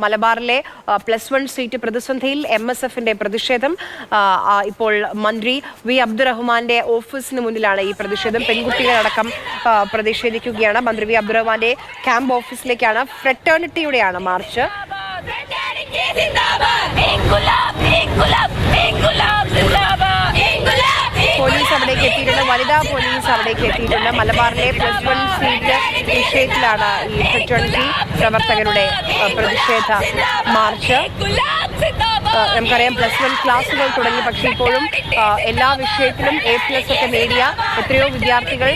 മലബാറിലെ +1 സീറ്റ് പ്രതിസന്ധിയിൽ MSFന്റെ പ്രതിഷേധം. ഇപ്പോൾ മന്ത്രി വി അബ്ദുറഹ്മാന്റെ ഓഫീസിന് മുന്നിലാണ് ഈ പ്രതിഷേധം. പെൺകുട്ടികളടക്കം പ്രതിഷേധിക്കുകയാണ്. മന്ത്രി വി അബ്ദുറഹ്മാന്റെ ക്യാമ്പ് ഓഫീസിലേക്കാണ്. ഫ്രറ്റേണിറ്റിയുടെയാണ് മാർച്ച്. പോലീസ് അവിടേക്ക് എത്തിയിട്ടുണ്ട്. വനിതാ പോലീസ് അവിടേക്ക് എത്തിയിട്ടുണ്ട്. മലബാറിലെ +1 സീറ്റ് വിഷയത്തിലാണ് ഈ ഫ്രറ്റേണിറ്റി പ്രവർത്തകരുടെ പ്രതിഷേധ മാർച്ച്. നമുക്കറിയാം +1 ക്ലാസുകൾ തുടങ്ങി. പക്ഷേ ഇപ്പോഴും എല്ലാ വിഷയത്തിലും A+ ഒക്കെ നേടിയ എത്രയോ വിദ്യാർത്ഥികൾ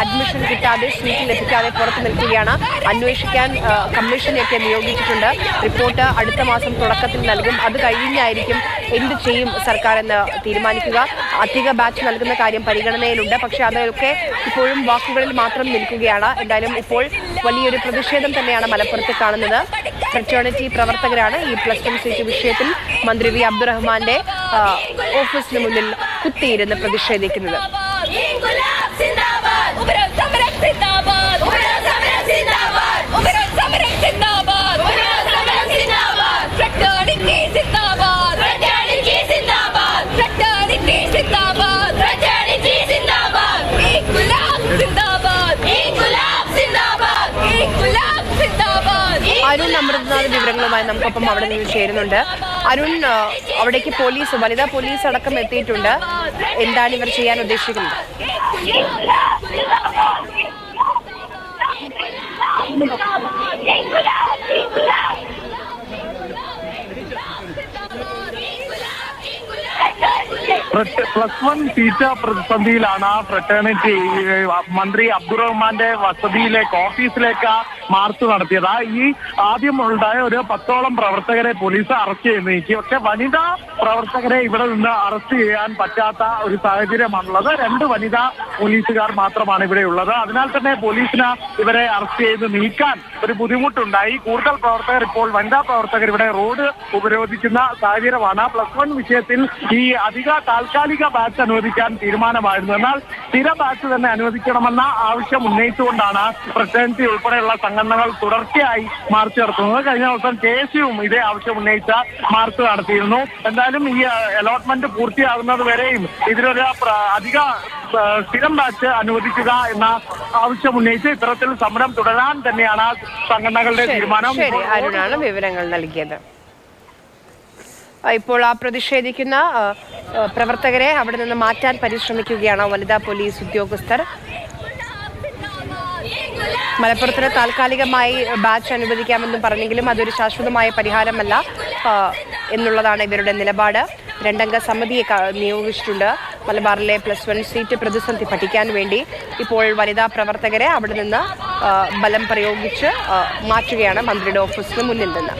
അഡ്മിഷൻ കിട്ടാതെ സീറ്റ് ലഭിക്കാതെ പുറത്തു നിൽക്കുകയാണ്. അന്വേഷിക്കാൻ കമ്മീഷനെയൊക്കെ നിയോഗിച്ചിട്ടുണ്ട്. റിപ്പോർട്ട് അടുത്ത മാസം തുടക്കത്തിൽ നൽകും. അത് കഴിഞ്ഞായിരിക്കും എന്ത് ചെയ്യും സർക്കാർ എന്ന് തീരുമാനിക്കുക. അധിക ബാച്ച് നൽകുന്ന കാര്യം പരിഗണനയിലുണ്ട്. പക്ഷേ അതൊക്കെ ഇപ്പോഴും വാക്കുകളിൽ മാത്രം നിൽക്കുകയാണ്. എന്തായാലും ഇപ്പോൾ വലിയൊരു പ്രതിഷേധം തന്നെയാണ് മലപ്പുറത്ത് കാണുന്നത്. ഫ്രറ്റേണിറ്റി പ്രവർത്തകരാണ് ഈ +1 സീറ്റ് വിഷയത്തിൽ മന്ത്രി വി അബ്ദുറഹ്മാന്റെ ഓഫീസിന് മുന്നിൽ കുത്തിയിരുന്ന് പ്രതിഷേധിക്കുന്നത്. അരുൺ അമൃതനാഥ് വിവരങ്ങളുമായി നമുക്കൊപ്പം അവിടെ നിന്ന് ചേരുന്നുണ്ട്. അരുൺ, അവിടേക്ക് പോലീസ്, വനിതാ പോലീസ് അടക്കം എത്തിയിട്ടുണ്ട്. എന്താണ് ഇവർ ചെയ്യാൻ ഉദ്ദേശിക്കുന്നത്? +1 സീറ്റ് പ്രതിസന്ധിയിലാണ് ഫ്രറ്റേണിറ്റി മന്ത്രി അബ്ദുറഹ്മാന്റെ വസതിയിലേക്ക്, ഓഫീസിലേക്ക് മാർച്ച് നടത്തിയത്. ഈ ആദ്യം ഉണ്ടായ ഒരു 10ഓളം പ്രവർത്തകരെ പോലീസ് അറസ്റ്റ് ചെയ്യുന്നു. പക്ഷെ വനിതാ പ്രവർത്തകരെ ഇവിടെ നിന്ന് അറസ്റ്റ് ചെയ്യാൻ പറ്റാത്ത ഒരു സാഹചര്യമാണുള്ളത്. 2 വനിതാ പോലീസുകാർ മാത്രമാണ് ഇവിടെ ഉള്ളത്. അതിനാൽ തന്നെ പോലീസിന് ഇവരെ അറസ്റ്റ് ചെയ്ത് നീക്കാൻ ഒരു ബുദ്ധിമുട്ടുണ്ടായി. കൂടുതൽ പ്രവർത്തകർ, ഇപ്പോൾ വനിതാ പ്രവർത്തകർ ഇവിടെ റോഡ് ഉപരോധിക്കുന്ന സാഹചര്യമാണ്. +1 വിഷയത്തിൽ ഈ അധിക താൽക്കാലിക ബാച്ച് അനുവദിക്കാൻ തീരുമാനമായിരുന്നു. എന്നാൽ സ്ഥിര ബാച്ച് തന്നെ അനുവദിക്കണമെന്ന ആവശ്യം ഉന്നയിച്ചുകൊണ്ടാണ് ഫ്രറ്റേണിറ്റി ഉൾപ്പെടെയുള്ള സംഘടനകൾ തുടർച്ചയായി മാർച്ച് നടത്തുന്നത്. കഴിഞ്ഞ ദിവസം KSUവും ഇതേ ആവശ്യം ഉന്നയിച്ച മാർച്ച് നടത്തിയിരുന്നു. എന്തായാലും ഈ അലോട്ട്മെന്റ് പൂർത്തിയാകുന്നത് വരെയും ഇതിനൊരു അധിക സ്ഥിരം ബാച്ച് അനുവദിക്കുക എന്ന ആവശ്യം ഉന്നയിച്ച് ഇത്തരത്തിൽ സമരം തുടരാൻ തന്നെയാണ് സംഘടനകളുടെ തീരുമാനം. അരുണാണ് വിവരങ്ങൾ നൽകിയത്. ഇപ്പോൾ ആ പ്രതിഷേധിക്കുന്ന പ്രവർത്തകരെ അവിടെ നിന്ന് മാറ്റാൻ പരിശ്രമിക്കുകയാണ് വനിതാ പോലീസ് ഉദ്യോഗസ്ഥർ. മലപ്പുറത്തിന് താൽക്കാലികമായി ബാച്ച് അനുവദിക്കാമെന്നും പറഞ്ഞെങ്കിലും അതൊരു ശാശ്വതമായ പരിഹാരമല്ല എന്നുള്ളതാണ് ഇവരുടെ നിലപാട്. 2-അംഗ സമിതിയെ നിയോഗിച്ചിട്ടുണ്ട് മലബാറിലെ +1 സീറ്റ് പ്രതിസന്ധി പഠിക്കാൻ വേണ്ടി. ഇപ്പോൾ വനിതാ പ്രവർത്തകരെ അവിടെ നിന്ന് ബലം പ്രയോഗിച്ച് മാറ്റുകയാണ് മന്ത്രിയുടെ ഓഫീസിന് മുന്നിൽ നിന്ന്.